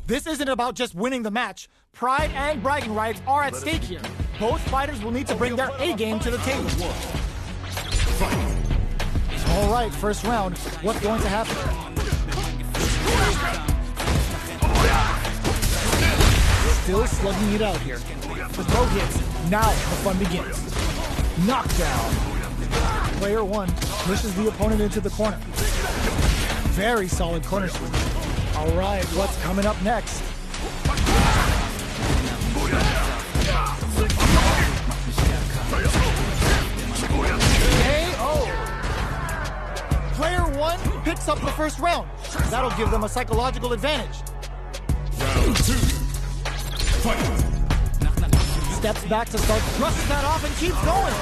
This isn't about just winning the match. Pride and bragging rights are at stake here. Both fighters will need to bring their A game to the table. All right, first round. What's going to happen? Still slugging it out here. The throw hits. Now the fun begins. Knockdown. Player one pushes the opponent into the corner. Very solid corner swing. All right, what's coming up next? KO. Player one picks up the first round. That'll give them a psychological advantage. Round two. Fight. Steps back to start, brushes that off and keeps going.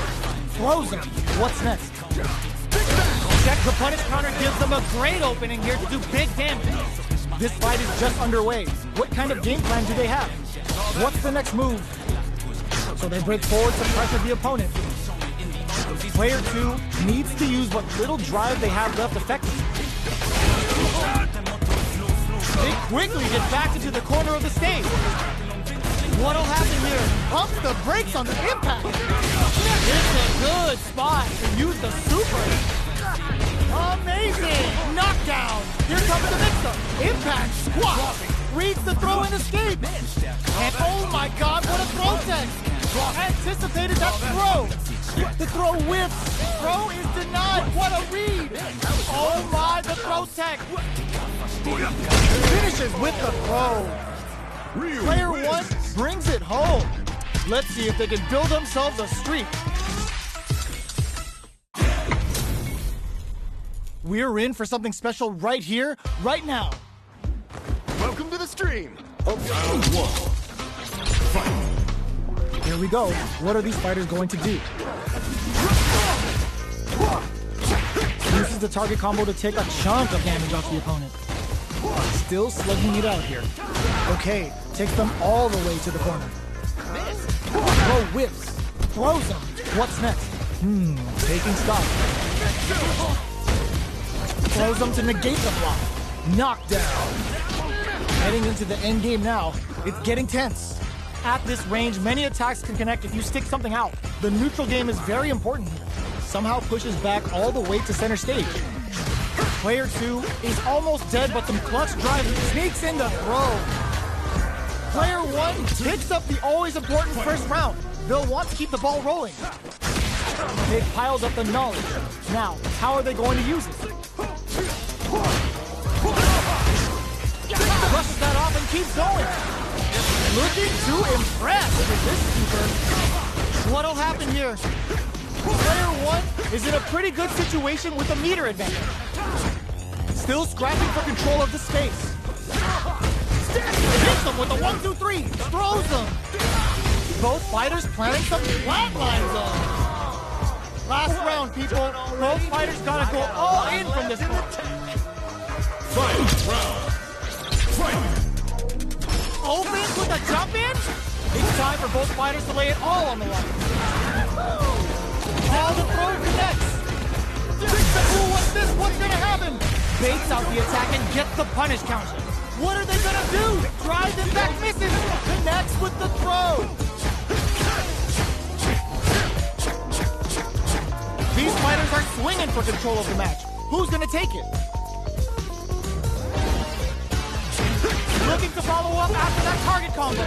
Throws him. What's next? Check the punish counter gives them a great opening here to do big damage. This fight is just underway. What kind of game plan do they have? What's the next move? So they break forward to pressure the opponent. Player two needs to use what little drive they have left effectively. They quickly get back into the corner of the stage. What'll happen here? Pump the brakes on the impact. It's a good spot to use the super. Amazing! Knockdown! Here comes the mix-up. Impact, squat, reads the throw and escape. And oh my god, what a throw tech! Anticipated that throw. The throw whips. Throw is denied. What a read! Oh my, the throw tech. Finishes with the throw. Player one brings it home. Let's see if they can build themselves a streak. We're in for something special right here, right now. Welcome to the stream. Round one. Fight. Here we go. What are these fighters going to do? Uses the target combo to take a chunk of damage off the opponent. Still slugging it out here. Okay, takes them all the way to the corner. Throw whips. Throws them. What's next? Taking stock. Throws them to negate the block. Knockdown. Heading into the end game now. It's getting tense. At this range, many attacks can connect if you stick something out. The neutral game is very important here. Somehow pushes back all the way to center stage. Player two is almost dead, but some clutch drive sneaks in the throw. Player one picks up the always important first round. They'll want to keep the ball rolling. They've piled up the knowledge. Now, how are they going to use it? Brushes that off and keeps going. Looking to impress with this keeper. What'll happen here? Player one is in a pretty good situation with a meter advantage. Still scrapping for control of the space. Hits them with a 1-2-3. Throws them. Both fighters planning some flatlines on. Last round, people. Both fighters gotta go all in from this point. Fight round. Fight. Opens with a jump in. It's time for both fighters to lay it all on the line. All the throw connects. Ooh, what's this? What's gonna happen? Baits out the attack and gets the punish counter. What are they gonna do? Drives him back, misses. Connects with the throw. These fighters are swinging for control of the match. Who's gonna take it? Looking to follow up after that target combo.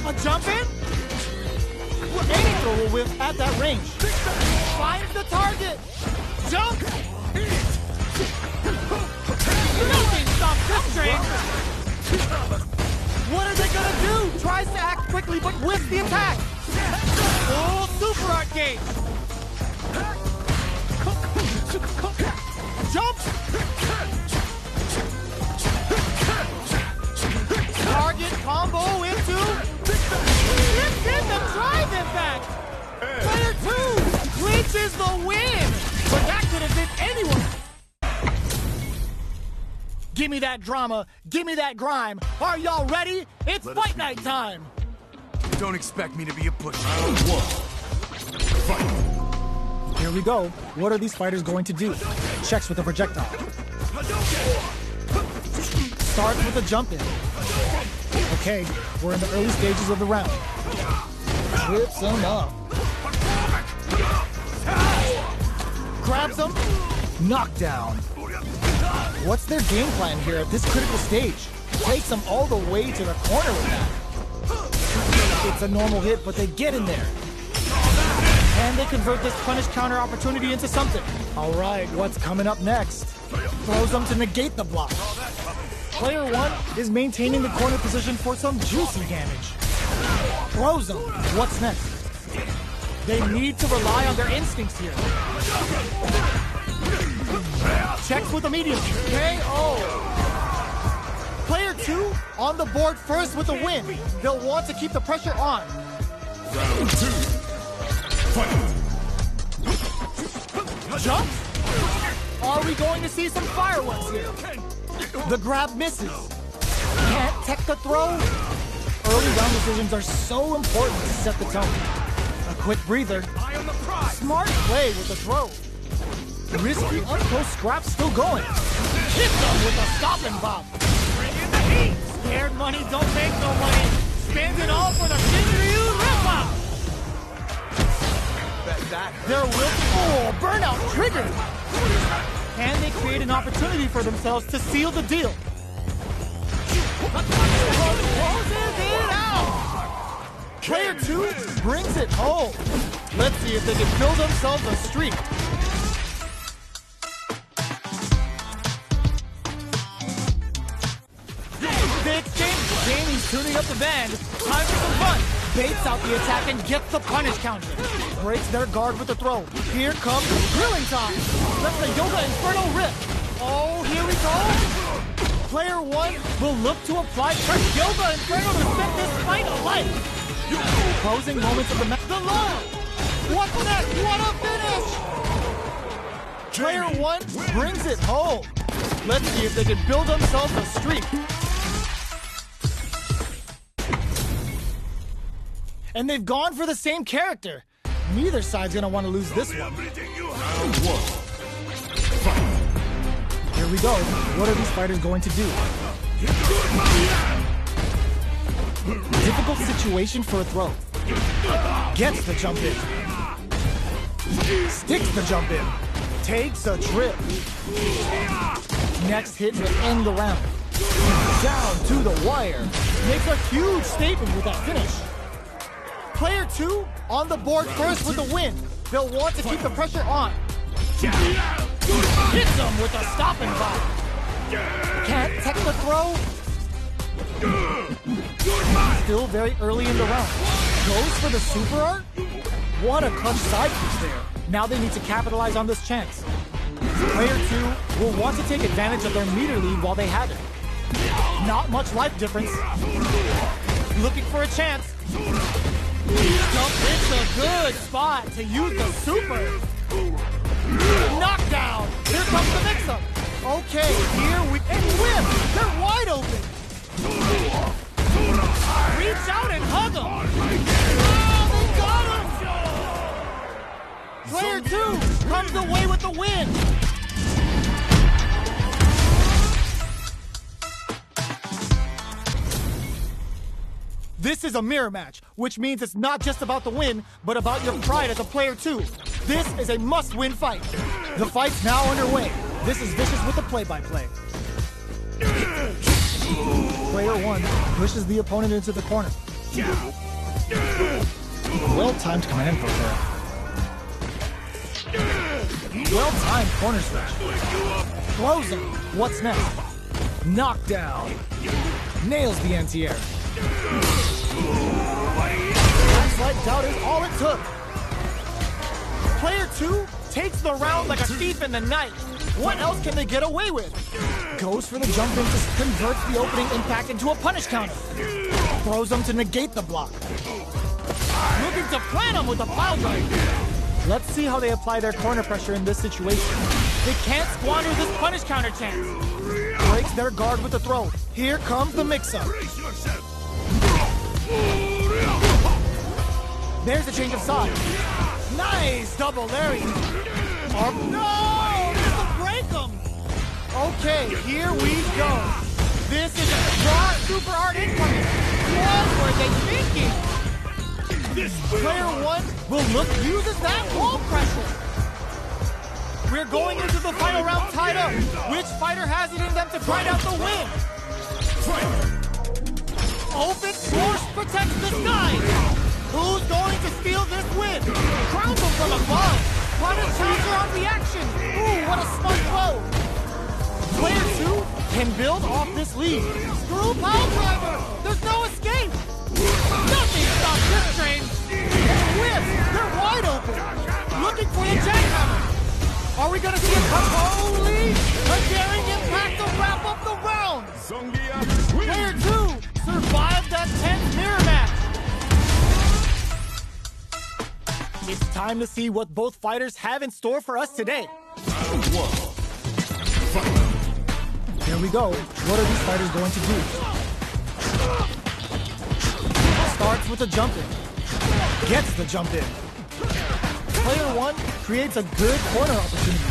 A jump in? Any throw will whip at that range. Finds the target. Jump! Nothing stops this train! What are they gonna do? Tries to act quickly but whiffs the attack. Full super arcade. Jump! Target combo into... It's in the drive impact! Player two clinches the win! But that could have been anyone! Give me that drama, give me that grime. Are y'all ready? It's fight night time! Don't expect me to be a pusher. Round one. Fight. Here we go. What are these fighters going to do? Checks with the projectile. starts with a jump in. Okay, we're in the early stages of the round. Trips him up. Grabs him. Knockdown. What's their game plan here at this critical stage? Takes him all the way to the corner with that. It's a normal hit, but they get in there. And they convert this punish counter opportunity into something. All right, what's coming up next? Throws them to negate the block. Player 1 is maintaining the corner position for some juicy damage. Throws them. What's next? They need to rely on their instincts here. Checks with a medium. KO. Player 2 on the board first with a win. They'll want to keep the pressure on. Round 2. Fight. Jump? Are we going to see some fireworks here? The grab misses. Can't tech the throw. Early round decisions are so important to set the tone. A quick breather. Smart play with the throw. Risky unclose scrap still going. Hit them with a stop and bop. Bring in the heat. Scared money don't make no money. Spend it all for the Shinryu rip-off. They're willing. Burnout triggered. And they create an opportunity for themselves to seal the deal. Closes it out. Player 2 brings it home. Let's see if they can build themselves a streak. They exchange. Jamie's tuning up the band. Time for some fun. Baits out the attack and gets the punish counter. Breaks their guard with the throw. Here comes grilling time. That's the Yoga Inferno rip. Oh, here we go. Player 1 will look to apply pressure. Yoga Inferno to set this fight alight. Closing moments of the match. The low. What's next? What a finish. Player 1 brings it home. Let's see if they can build themselves a streak. And they've gone for the same character. Neither side's gonna want to lose this one. Here we go. What are these fighters going to do? Difficult situation for a throw. Gets the jump in. Sticks the jump in. Takes a trip. Next hit will end the round. Down to the wire. Makes a huge statement with that finish. Player 2 on the board first with a win. They'll want to keep the pressure on. Hits them with a stop and bop. Can't tech the throw. Still very early in the round. Goes for the super art. What a clutch side piece there. Now they need to capitalize on this chance. Player 2 will want to take advantage of their meter lead while they have it. Not much life difference. Looking for a chance. It's a good spot to use the super. Knockdown. Here comes the mix-up. Okay, here we and whip. They're wide open. Reach out and hug them. Oh, they got him. Player 2 comes away with the win. This is a mirror match, which means it's not just about the win, but about your pride as a player too. This is a must-win fight. The fight's now underway. This is Vicious with the play-by-play. Player 1 pushes the opponent into the corner. Well-timed command for there. Well-timed corner switch. Throws him. What's next? Knockdown. Nails the anti-air. Slight doubt is all it took. Player 2 takes the round like a thief in the night. What else can they get away with? Goes for the jump in, just converts the opening impact into a punish counter. Throws them to negate the block. Looking to plant him with a pile driver. Let's see how they apply their corner pressure in this situation. They can't squander this punish counter chance. Breaks their guard with the throw. Here comes the mix-up. There's a change of side. Nice double lariat. No! Just to break them. Okay, here we go. This is a raw super art incoming. What were they thinking? Player 1 will uses that wall pressure. We're going into the final round tied up. Which fighter has it in them to grind out the win? Open source protects the sky. Who's going to steal this win? Ground them from above. Punish counter on reaction. Ooh, what a smart throw. Player 2 can build off this lead. Screw pile driver. There's no escape. Nothing stops this train. Whips. They're wide open. Looking for the jackhammer. Are we going to see a come? Holy! A daring impact to wrap up the round. Player 2 survived that tense mirror match. It's time to see what both fighters have in store for us today. Here we go. What are these fighters going to do? Starts with a jump in. Gets the jump in. Player 1 creates a good corner opportunity.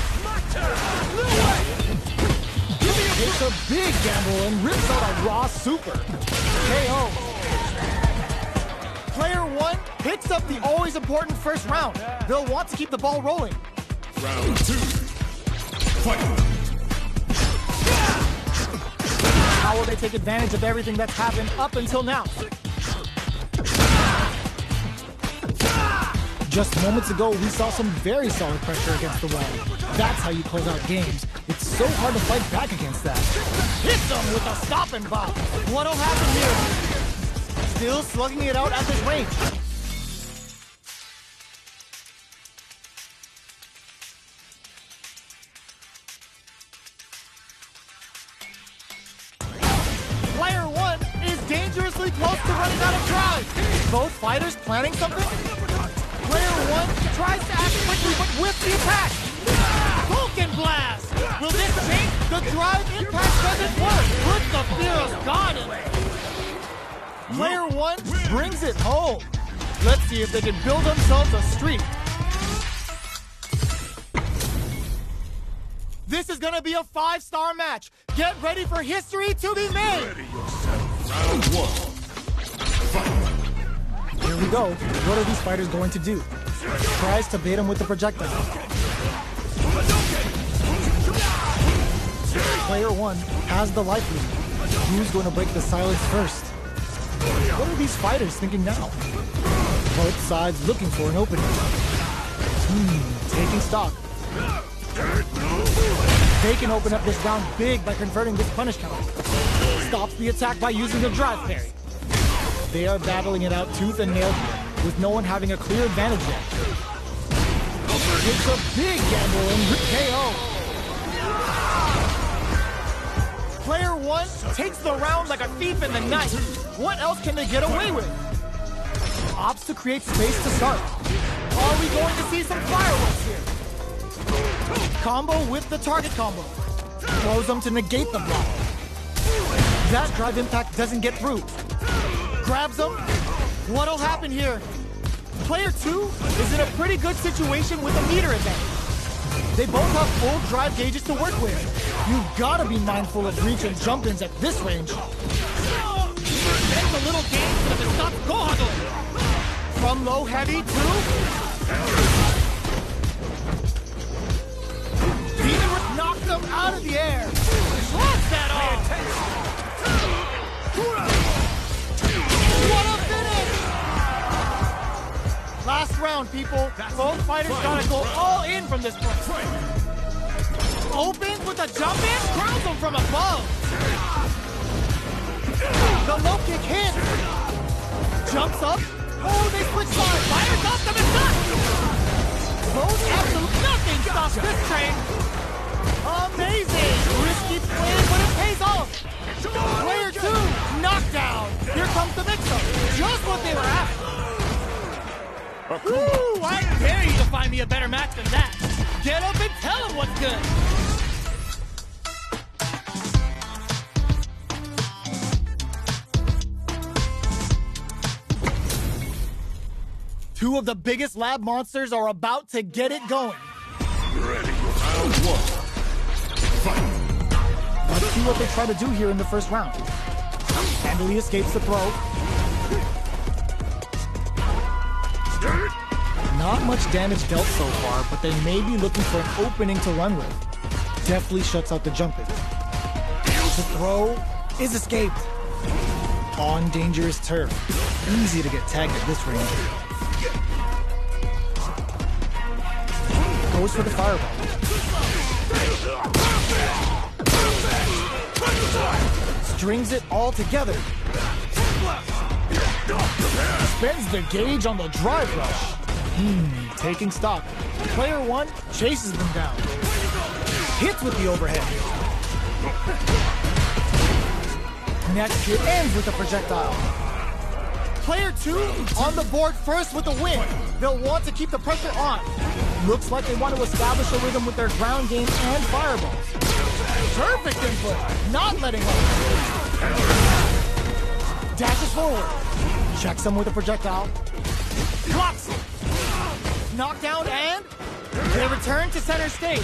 Takes a big gamble and rips out a raw super. KO. Player 1 picks up the always important first round. They'll want to keep the ball rolling. Round 2. Fight. How will they take advantage of everything that's happened up until now? Just moments ago, we saw some very solid pressure against the wall. That's how you close out games. It's so hard to fight back against that. Hit them with a stop and bop. What'll happen here? Still slugging it out at this range. Player 1 is dangerously close to running out of drive. Both fighters planning something? Player 1 tries to act quickly, but with the attack. Vulcan blast! Will this change? The drive impact doesn't work. Put the fear of God in it. Player 1 brings it home. Let's see if they can build themselves a streak. This is gonna be a 5-star match. Get ready for history to be made. Ready yourself. Round 1. Fight. Here we go. What are these fighters going to do? Tries to bait him with the projectile. Player 1 has the life lead. Who's going to break the silence first? What are these fighters thinking now? Both sides looking for an opening. Taking stock. They can open up this round big by converting this punish counter. Stops the attack by using the drive parry. They are battling it out tooth and nail here, with no one having a clear advantage yet. It's a big gamble and KO. Player 1 takes the round like a thief in the night. What else can they get away with? Opts to create space to start. Are we going to see some fireworks here? Combo with the target combo. Throws them to negate the block. That drive impact doesn't get through. Grabs them. What'll happen here? Player 2 is in a pretty good situation with a meter advantage. They both have full drive gauges to work with. You've got to be mindful of reach and jump-ins at this range. Get the little game so that stops go huddle. From low heavy to... Peter knocked them out of the air. Shrugs that off. What a finish! Last round, people. Both fighters gotta go all in from this point. Opens with a jump in, grounds him from above. The low kick hits. Jumps up. Oh, they switch sides. Fires off them and done. Both absolute nothing stops this train. Amazing. Risky play, but it pays off. Player 2, knockdown. Here comes the mix-up. Just what they were after. Woo! I dare you to find me a better match than that. Get up and tell them what's good. Two of the biggest lab monsters are about to get it going. Ready. Round 1. Fight. Let's see what they try to do here in the first round. Handily escapes the throw. Not much damage dealt so far, but they may be looking for an opening to run with. Deftly shuts out the jumping. The throw is escaped. On dangerous turf. Easy to get tagged at this range. Goes for the fireball. Strings it all together. Spends the gauge on the drive rush. Taking stock. Player one chases them down. Hits with the overhead. Next hit ends with a projectile. Player two on the board first with the win. They'll want to keep the pressure on. Looks like they want to establish a rhythm with their ground game and fireballs. Perfect input, not letting up. Dashes forward. Checks him with a projectile. Blocks it. Knockdown and they return to center stage.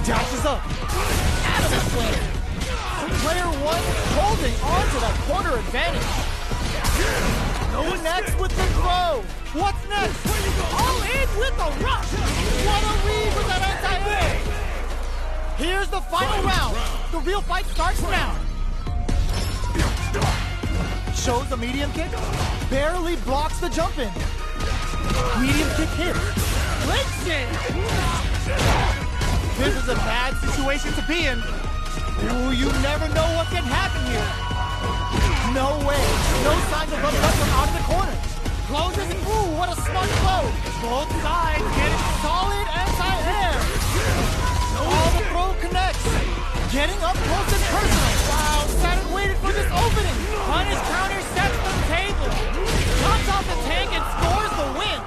Dashes up. Out of the player. Player one holding on to that corner advantage. Next with the throw. What's next? All in with the rush. What a read with that anti-air. Here's the final round. The real fight starts now. Shows the medium kick. Barely blocks the jump in. Medium kick hit. Links it. This is a bad situation to be in. Ooh, you never know what can happen here. No way. No signs of level up from out of the corner. Closes. Ooh, what a smart throw. Both sides getting solid anti-air. Oh, the throw connects. Getting up close and personal. Wow, sat and waited for this opening. Punish counter sets the table. Knocks off the tank and scores the win.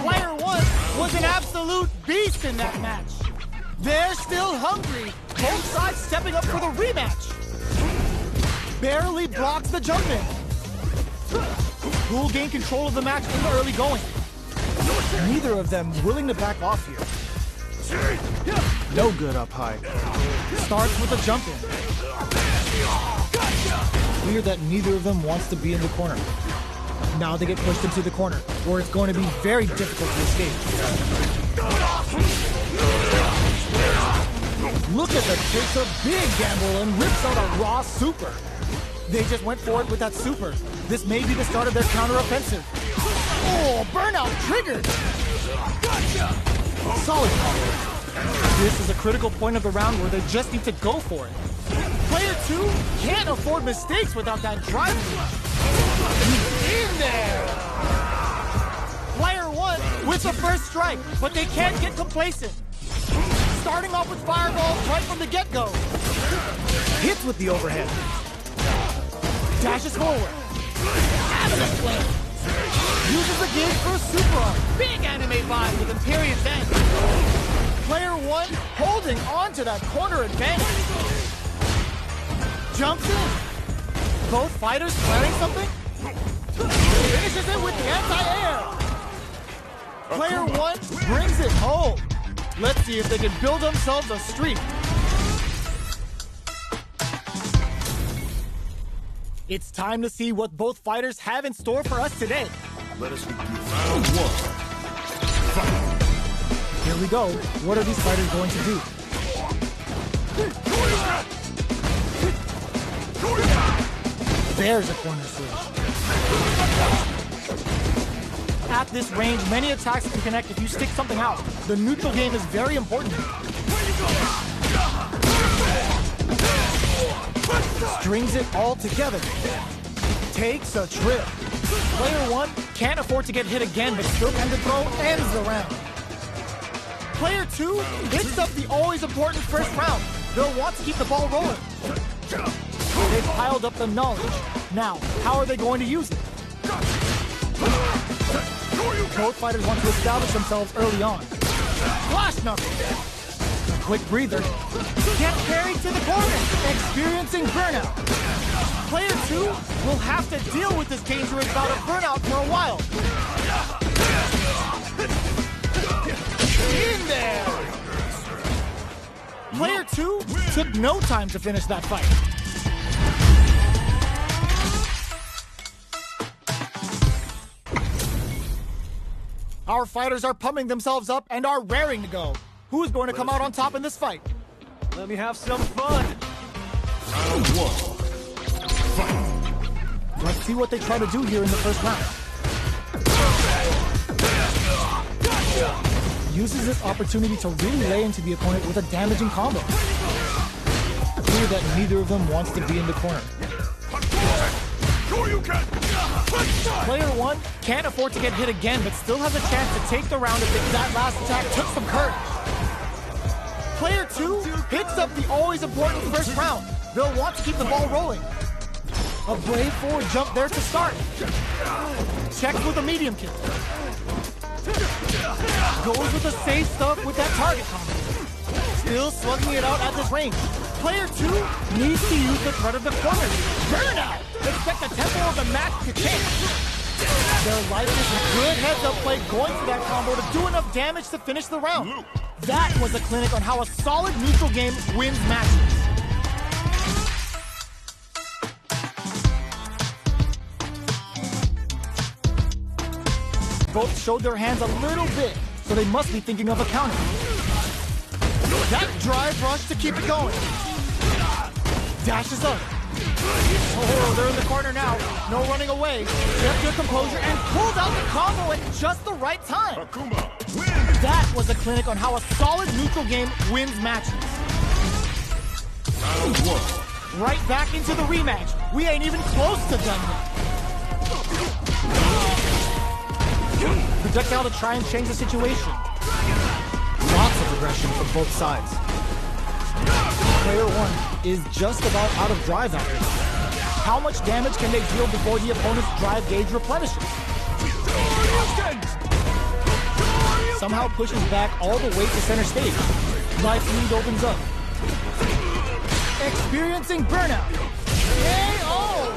Player one was an absolute beast in that match. They're still hungry. Both sides stepping up for the rematch. Barely blocks the jump in. Will gain control of the match in the early going. Neither of them willing to back off here. No good up high. Starts with a jump in. Clear that neither of them wants to be in the corner. Now they get pushed into the corner, where it's going to be very difficult to escape. Look at that, takes a big gamble and rips out a raw super. They just went for it with that super. This may be the start of their counter-offensive. Oh, burnout triggered! Solid combo. This is a critical point of the round where they just need to go for it. Player two can't afford mistakes without that drive. In there! Player one with the first strike, but they can't get complacent. Starting off with fireballs right from the get-go. Hits with the overhead. Dashes forward. Out of the play. Uses the gauge for a super arm. Big anime vibe with Imperium's end. Player one holding on to that corner advantage. Jumps in. Both fighters planning something. Finishes it with the anti-air. Player one brings it home. Let's see if they can build themselves a streak. It's time to see what both fighters have in store for us today. Let us begin. Round one. Fight. Here we go. What are these fighters going to do? There's a corner switch. At this range, many attacks can connect if you stick something out. The neutral game is very important. Strings it all together. Takes a trip. Player one can't afford to get hit again, but still can throw ends the round. Player two hits up the always important first round. They'll want to keep the ball rolling. They've piled up the knowledge. Now, how are they going to use it? Both fighters want to establish themselves early on. Flash knuckle. Quick breather. Get carried to the corner. Experiencing burnout. Player two will have to deal with this dangerous bout of burnout for a while. In there. Player 2 took no time to finish that fight. Our fighters are pumping themselves up and are raring to go. Who is going to come out on top in this fight? Let me have some fun. Round 1. Fight. Let's see what they try to do here in the first round. Uses this opportunity to really lay into the opponent with a damaging combo. Clear that neither of them wants to be in the corner. Sure you can. Player 1 can't afford to get hit again, but still has a chance to take the round if that last attack took some courage. Player 2 hits up the always important first round. They'll want to keep the ball rolling. A brave forward jump there to start. Checks with a medium kick. Goes with the safe stuff with that target combo. Still slugging it out at this range. Player 2 needs to use the threat of the corner. Burnout! Expect the tempo of the match to change. Their life is a good heads-up play going for that combo to do enough damage to finish the round. That was a clinic on how a solid neutral game wins matches. Both showed their hands a little bit, so they must be thinking of a counter. That drive rush to keep it going. Dashes up. Oh, they're in the corner now. No running away. Kept your composure and pulled out the combo at just the right time. That was a clinic on how a solid neutral game wins matches. Round 1. Right back into the rematch. We ain't even close to done yet. Projectile to try and change the situation. Lots of aggression from both sides. Player 1 is just about out of drive out. How much damage can they deal before the opponent's drive gauge replenishes? Somehow pushes back all the way to center stage. Life lead opens up. Experiencing burnout. KO!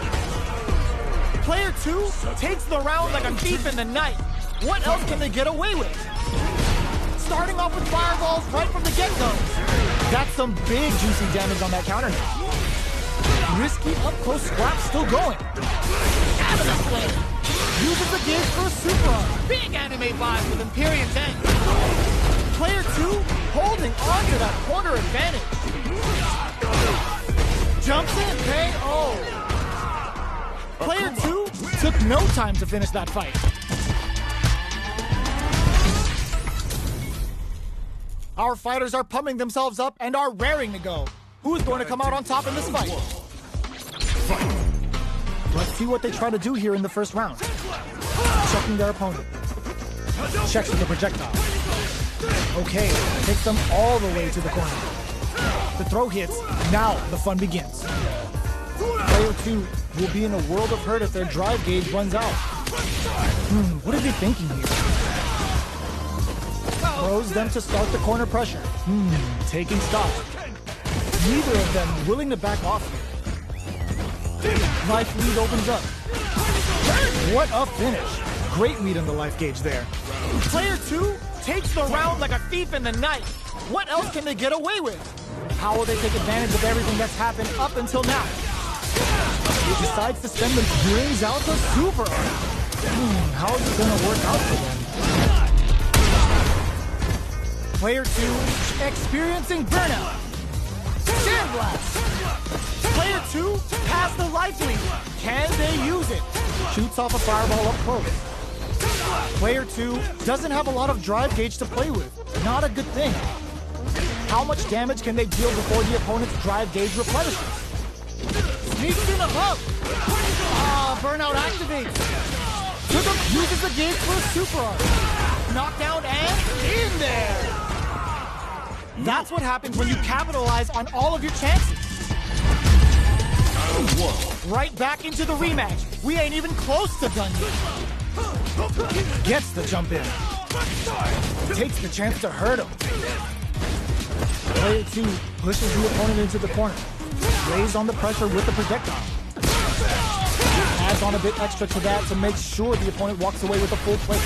Player 2 takes the round like a thief in the night. What else can they get away with? Starting off with fireballs right from the get-go. That's some big juicy damage on that counter now. Risky up-close scrap still going. Avenue flame. Uses the gauge for a super arm. Big anime vibe with Imperium tank. Player 2 holding on to that corner advantage. Jumps in, KO. Player 2 took no time to finish that fight. Our fighters are pumping themselves up and are raring to go. Who's going to come out on top in this fight? Let's see what they try to do here in the first round. Checking their opponent. Checks with the projectile. Okay, takes them all the way to the corner. The throw hits, now the fun begins. Player 2 will be in a world of hurt if their drive gauge runs out. What are they thinking here? Throws them to start the corner pressure. Taking stock. Neither of them willing to back off here. Life lead opens up. What a finish. Great read on the life gauge there. Player 2 takes the round like a thief in the night. What else can they get away with? How will they take advantage of everything that's happened up until now? Decides to send them, brings out the super arm. How is it going to work out for them? Player 2 experiencing burnout. Sandblast. Player 2 has the life lead. Can they use it? Shoots off a fireball up close. Player 2 doesn't have a lot of drive gauge to play with. Not a good thing. How much damage can they deal before the opponent's drive gauge replenishes? Sneaks in a hug. Burnout activates. Uses the gauge for a super arm. Knockdown and in there. That's what happens when you capitalize on all of your chances. Right back into the rematch. We ain't even close to done yet. Gets the jump in. Takes the chance to hurt him. Player 2 pushes the opponent into the corner. Lays on the pressure with the projectile. Adds on a bit extra to that to make sure the opponent walks away with a full plate.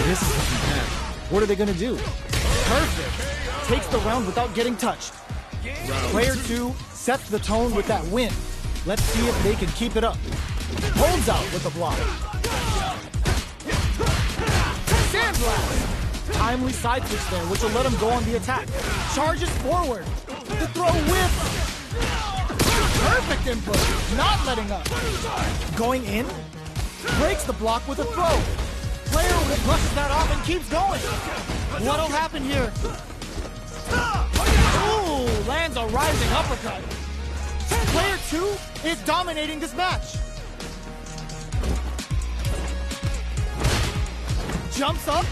This is looking bad. What are they going to do? Perfect. Takes the round without getting touched. Player 2 sets the tone with that win. Let's see if they can keep it up. Holds out with the block. Sandblast! Timely side switch there, which will let him go on the attack. Charges forward. The throw whips. Perfect input. Not letting up. Going in. Breaks the block with a throw. Player brushes that off and keeps going. What'll happen here? Ooh, lands a rising uppercut. Player 2 is dominating this match. Jumps up.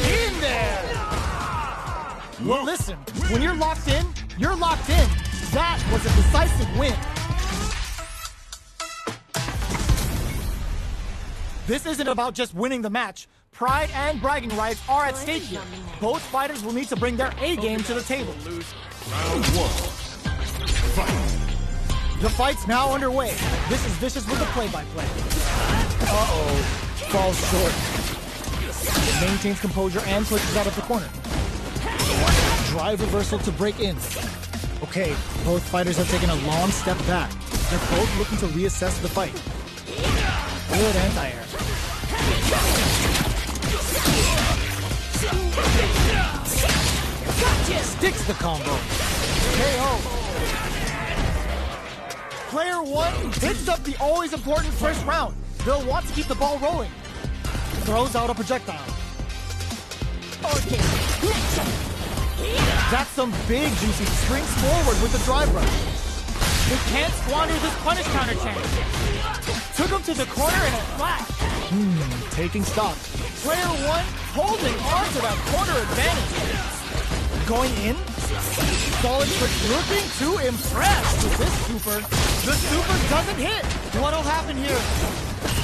In there. Well, listen, when you're locked in, you're locked in. That was a decisive win. This isn't about just winning the match. Pride and bragging rights are at stake here. Both fighters will need to bring their A game to the table. Round 1. Fight. The fight's now underway. This is Vicious with the play-by-play. Uh-oh. Falls short. Maintains composure and pushes out of the corner. Drive reversal to break in. Okay, both fighters have taken a long step back. They're both looking to reassess the fight. Good anti-air. Sticks the combo. KO. Player 1 hits up the always important first round. They'll want to keep the ball rolling. Throws out a projectile. That's some big juicy. Springs forward with the drive rush. They can't squander this punish counter chance. Took him to the corner and a flash. Taking stock. Player 1 holding on to that corner advantage. Going in. Solid trick looking to impress with this super. The super doesn't hit. What'll happen here?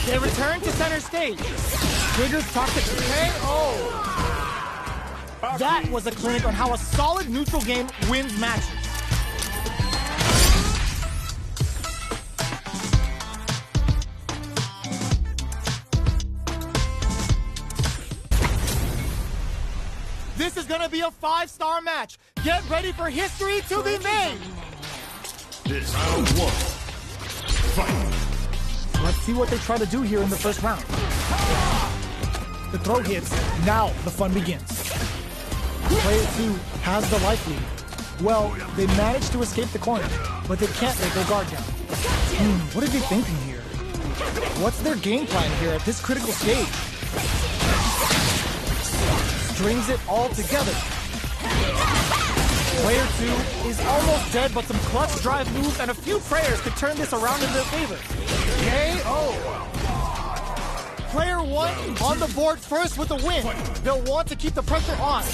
They return to center stage. Triggers toxic KO. That was a clinic on how a solid neutral game wins matches. This is gonna be a 5-star match. Get ready for history to be made. This round 1. Fight. Let's see what they try to do here in the first round. The throw hits. Now the fun begins. Player 2 has the life lead. Well, they managed to escape the corner, but they can't let their guard down. What are they thinking here? What's their game plan here at this critical stage? Strings it all together. Player 2 is almost dead, but some clutch drive moves and a few prayers could turn this around in their favor. KO. Player 1 on the board first with the win. They'll want to keep the pressure on.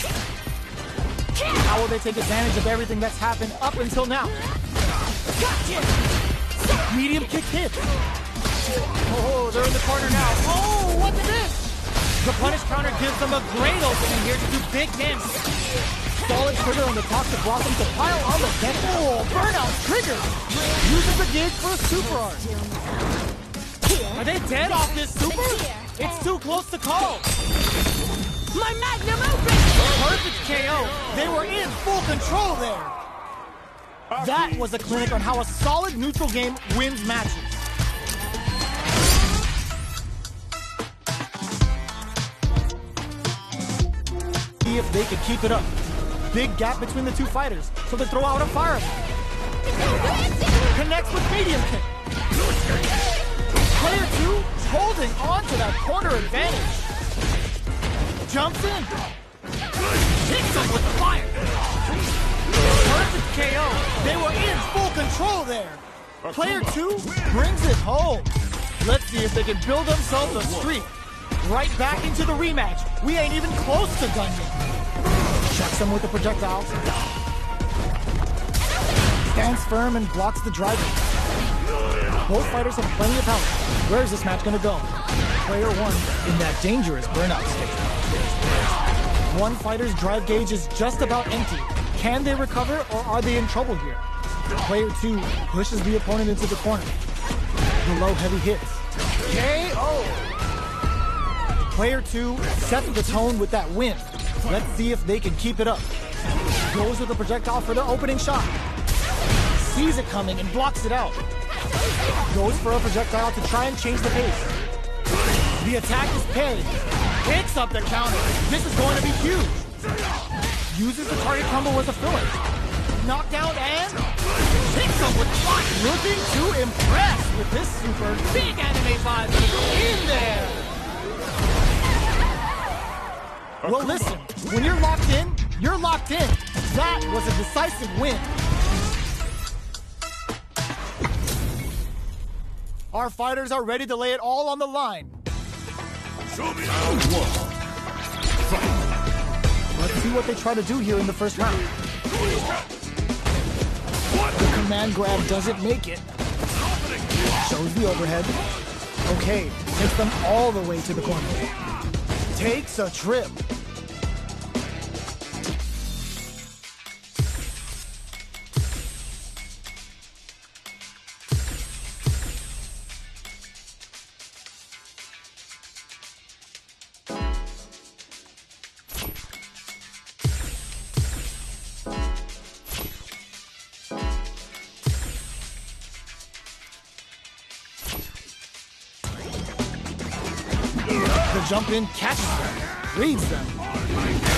How will they take advantage of everything that's happened up until now? Medium kick hit. Oh, they're in the corner now. Oh, what's this? The punish counter gives them a great opening here to do big damage. Solid trigger on the toxic blossom to pile on the deck. Oh, burnout trigger. Uses the gauge for a super art. Are they dead off this super? It's too close to call. My magnum open! Perfect KO. They were in full control there. That was a clinic on how a solid neutral game wins matches. See if they could keep it up. Big gap between the two fighters, so they throw out a fire. Connects with medium kick. Player 2 holding on to that corner advantage. Jumps in. Hits him with the fire. Perfect KO. They were in full control there. Player 2 brings it home. Let's see if they can build themselves a streak. Right back into the rematch. We ain't even close to done yet. Checks him with the projectile. Stands firm and blocks the driver. Both fighters have plenty of health. Where is this match gonna go? Player 1 in that dangerous burnout state. One fighter's drive gauge is just about empty. Can they recover or are they in trouble here? Player 2 pushes the opponent into the corner. The low heavy hits. KO! Player 2 sets the tone with that win. Let's see if they can keep it up. Goes with the projectile for the opening shot. Sees it coming and blocks it out. Goes for a projectile to try and change the pace. The attack is paid. Picks up the counter. This is going to be huge. Uses the target combo as a filler. Knockdown and picks up with block. Looking to impress with this super big anime vibe in there. Well, listen, when you're locked in, you're locked in. That was a decisive win. Our fighters are ready to lay it all on the line. Round one. Fight. Let's see what they try to do here in the first round. The command grab doesn't make it. Shows the overhead. Okay, takes them all the way to the corner. Takes a trip. The jump in catches them, reads them.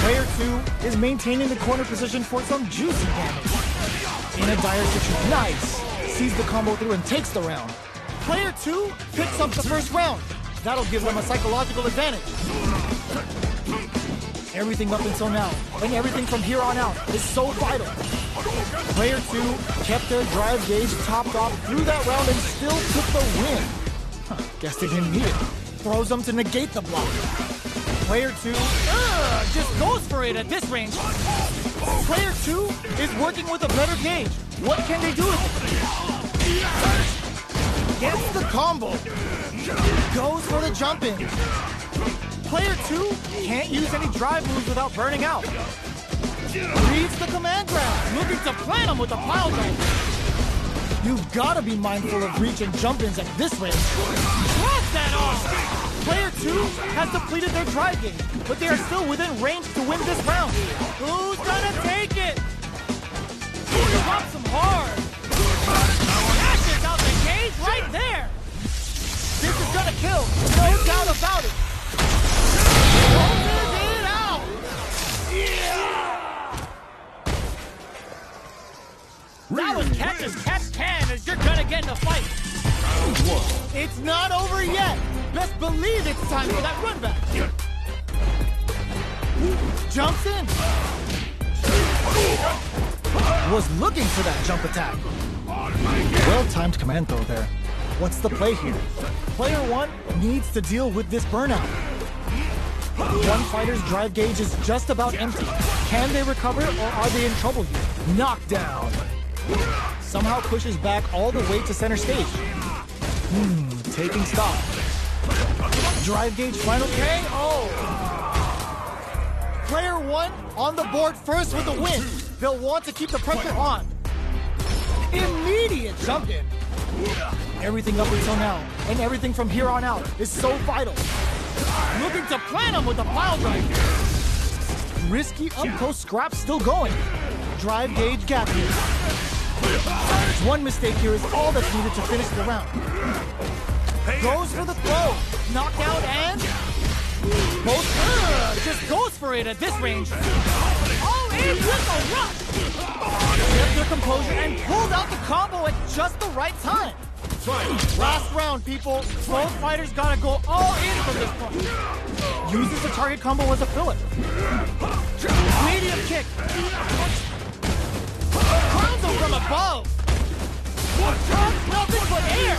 Player 2 is maintaining the corner position for some juicy damage. In a dire situation, nice. Sees the combo through and takes the round. Player 2 picks up the first round. That'll give them a psychological advantage. Everything up until now, and everything from here on out, is so vital. Player 2 kept their drive gauge topped off through that round and still took the win. Guess they didn't need it. Throws them to negate the block. Player 2 just goes for it at this range. Player 2 is working with a better gauge. What can they do with it? Gets the combo. Goes for the jump in. Player 2 can't use any drive moves without burning out. Reads the command grab, looking to plant him with a pile drive. You've got to be mindful of reach and jump-ins at this range. Blast that off! Player 2 has depleted their drive game, but they are still within range to win this round. Who's gonna take it? He drops him hard. Dashes out the gauge right there. This is gonna kill, no doubt about it. Closes it out. That was catch as catch can as you're gonna get in a fight. It's not over yet. Best believe it's time for that run back. Jumps in. Was looking for that jump attack. Well-timed command throw there. What's the play here? Player 1 needs to deal with this burnout. One fighter's drive gauge is just about empty. Can they recover or are they in trouble here? Knockdown. Somehow pushes back all the way to center stage. Taking stock. Drive gauge final KO. Player 1 on the board first with the win. They'll want to keep the pressure on. Immediate jump in. Everything up until now, and everything from here on out, is so vital. Looking to plant him with a pile drive. Risky up-close scrap still going. Drive gauge gap here. One mistake here is all that's needed to finish the round. Goes for the throw. Knockdown and both just goes for it at this range. All in with a rush. Kept their composure and pulled out the combo at just the right time. Last round, people. Both fighters gotta go all in from this point. Uses the target combo as a filler. Medium kick. Crowns him from above. Nothing but air.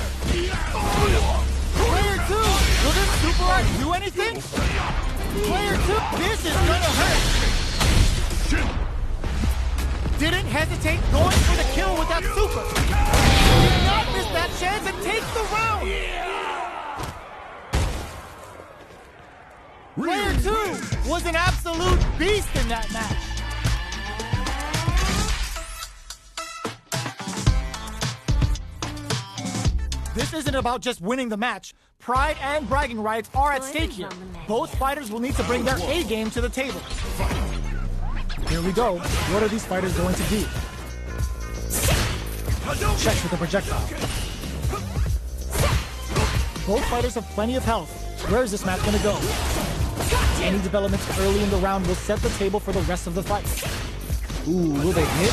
Player 2, will this super art do anything? Player 2, this is gonna hurt. Didn't hesitate going for the kill with that super. Did not miss that chance and takes the round. Player 2 was an absolute beast in that match. This isn't about just winning the match. Pride and bragging rights are at stake here. Both fighters will need to bring their A game to the table. Here we go. What are these fighters going to do? Checks with the projectile. Both fighters have plenty of health. Where is this match going to go? Any developments early in the round will set the table for the rest of the fight. Ooh, will they hit,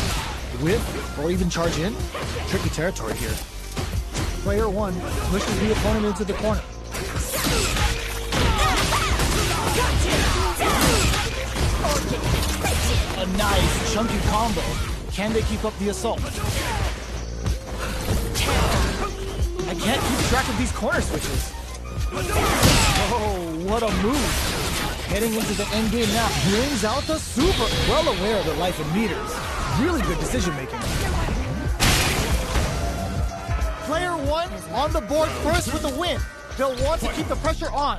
whiff, or even charge in? Tricky territory here. Player 1 pushes the opponent into the corner. A nice, chunky combo. Can they keep up the assault? I can't keep track of these corner switches. Oh, what a move. Heading into the endgame now. Brings out the super. Well aware of the life in meters. Really good decision making. Player 1 on the board first with the win. They'll want to keep the pressure on.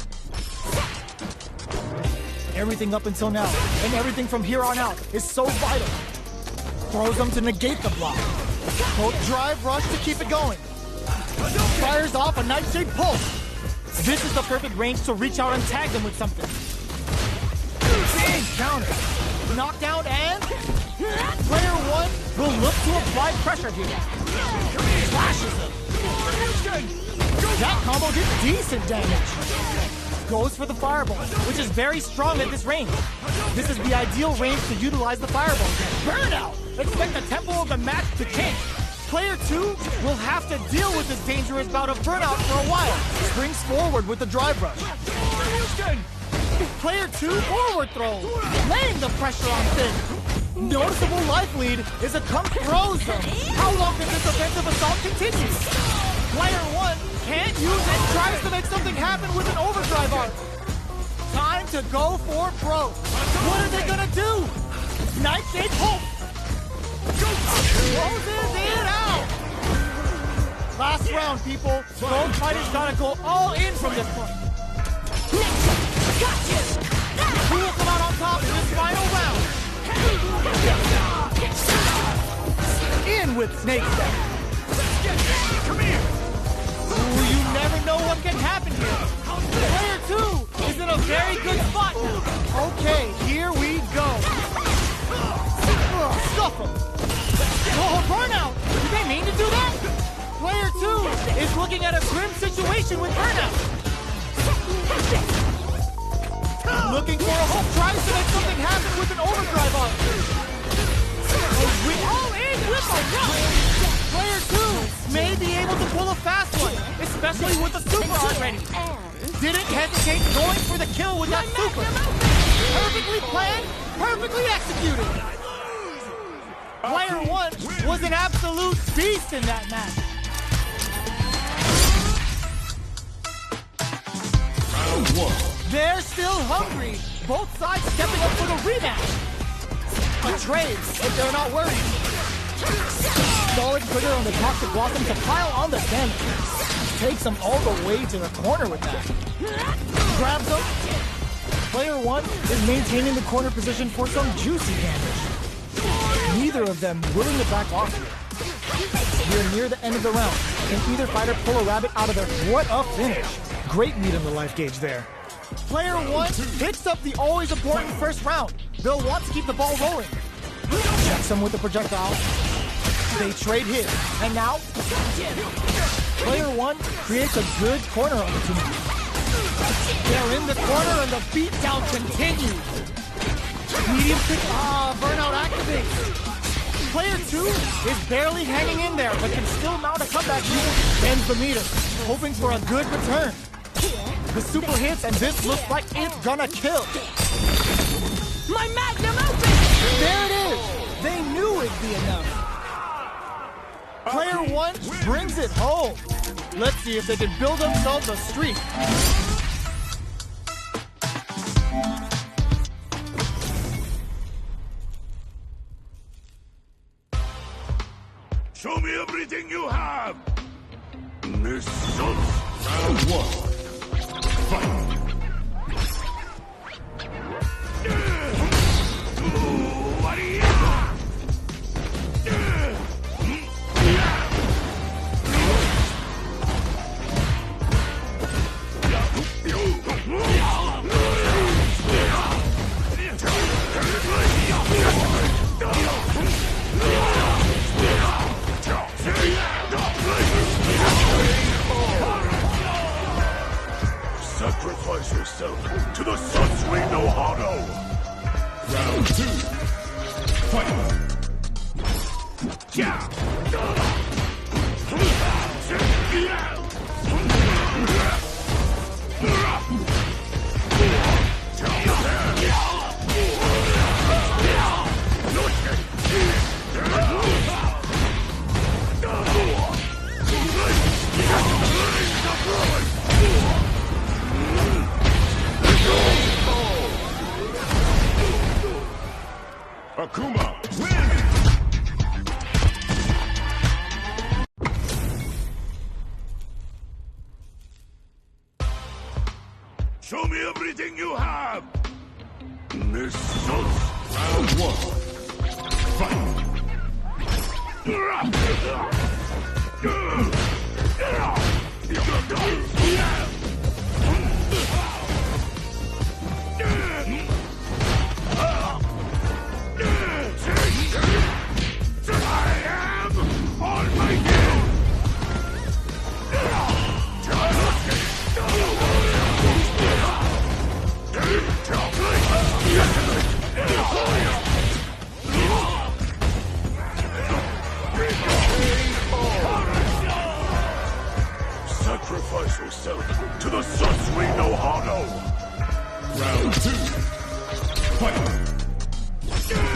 Everything up until now, and everything from here on out, is so vital. Throws them to negate the block. Both drive rush to keep it going. Fires off a nightshade pulse. This is the perfect range to reach out and tag them with something. Big counter. Knockdown and... Player 1 will look to apply pressure here. Flashes him. That combo did decent damage. Goes for the fireball, which is very strong at this range. This is the ideal range to utilize the fireball. Burnout! Expect the tempo of the match to change. Player 2 will have to deal with this dangerous bout of burnout for a while. Springs forward with the drive rush. Player 2 forward throw, laying the pressure on Thin. Noticeable life lead is a come throws them. How long can this offensive assault continue? Player 1 can't use it, tries to make something happen with an overdrive arc. Time to go for broke. What are they gonna do? Nightshade Pulse. Closes it out. Last round, people. Both fighters gotta go all in from this point. Who will come out on top in this final round? In with Snake Step. Come here. Ooh, you never know what can happen here. Player 2 is in a very good spot now. Okay, here we go. Stuff him. Oh, burnout! Did they mean to do that? Player 2 is looking at a grim situation with burnout. Looking for a hook, tries to make something happen with an overdrive on. All in with a rush. Player 2 may be able to pull a fast one, especially with the super already. Didn't hesitate going for the kill with that super. Perfectly planned, perfectly executed. Player 1 was an absolute beast in that match. They're still hungry. Both sides stepping up for the rematch. A trade if they're not worried. Solid trigger on the Toxic Blossom to pile on the damage. Takes them all the way to the corner with that. Grabs them. Player 1 is maintaining the corner position for some juicy damage. Neither of them willing to back off here. We're near the end of the round. Can either fighter pull a rabbit out of there? What a finish. Great meat on the life gauge there. Player 1 picks up the always important first round. They'll want to keep the ball rolling. Checks them with the projectile. They trade hits. And now, Player 1 creates a good corner opportunity. They're in the corner and the beatdown continues. Medium kick, burnout activates. Player 2 is barely hanging in there, but can still mount a comeback. Bends the meter, hoping for a good return. The super hits, and this looks like it's gonna kill. My magnum open! There it is! They knew it'd be enough. Player 1 brings it home. Let's see if they can build themselves a streak. Show me everything you have! Missiles! Round 1. Fight! Akuma, win! Show me everything you have! Missiles! Round one. Fight! Sacrifice yourself to the sus we know how to. Round two. Fight! What the?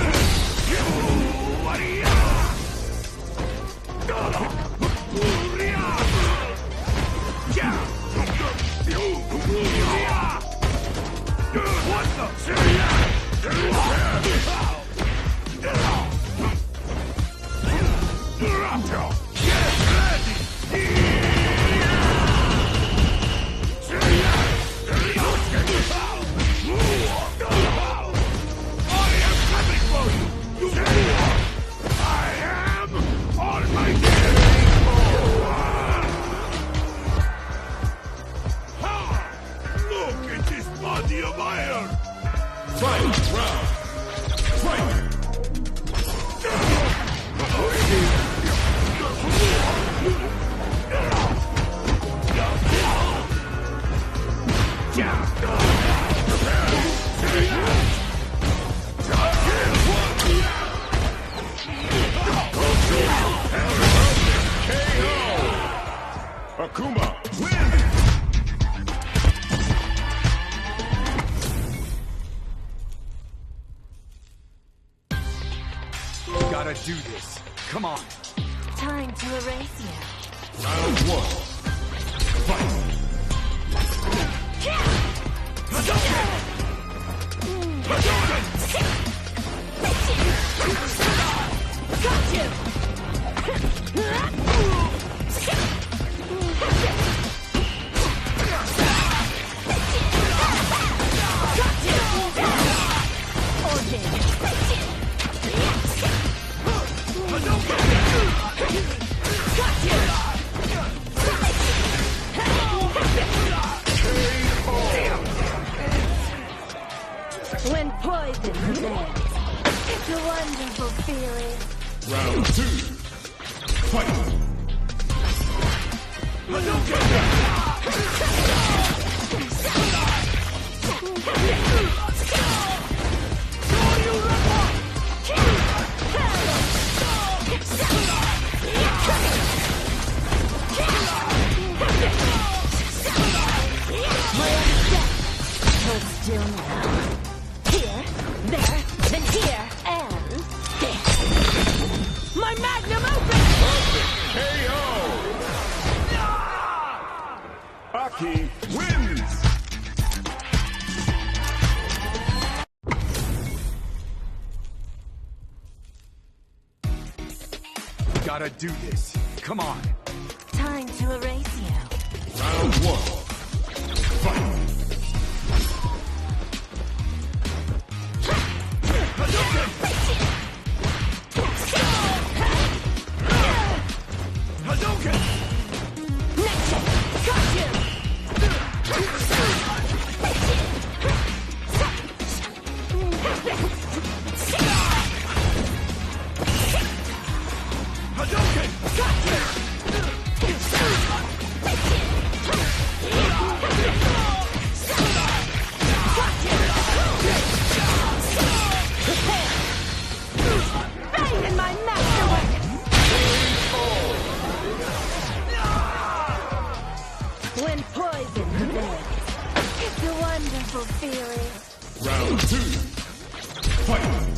Akuma, win! Gotta do this. Come on. Time to erase you. Round one. Fight! Got you! When poison remains, it's a wonderful feeling. Round two. Fight! Hold still now. Here, there, then here, and there. My magnum opus! KO! A.K.I wins! Gotta do this. Come on. Time to erase you. Round one. Fight! two. Fight.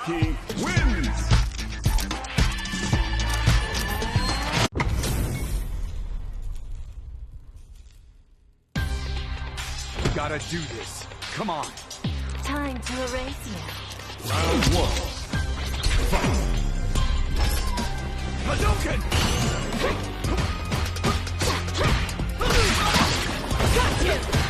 A.K.I wins! We gotta do this. Come on. Time to erase you. Round one. Fight! Hadouken! Got you!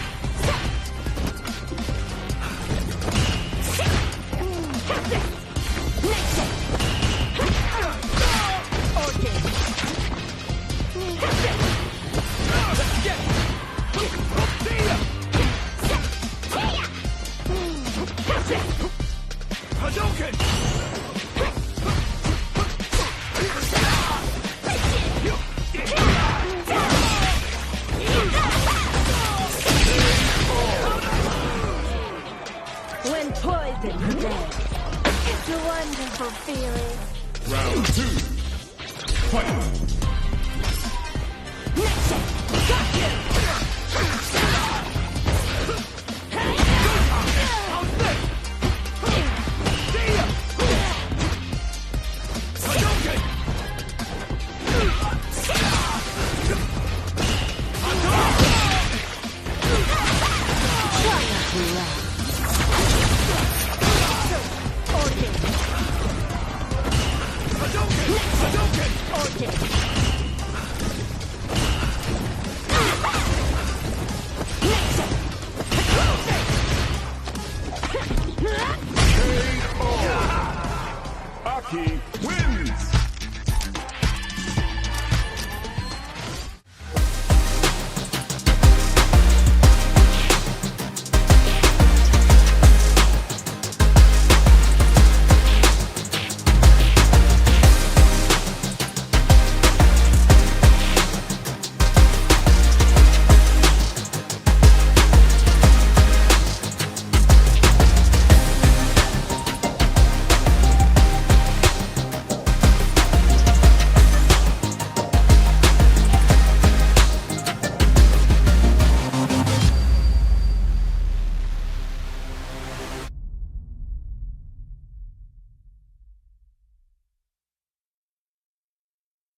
Hadouken! When poison's dead, it's a wonderful feeling. Round two. Fight!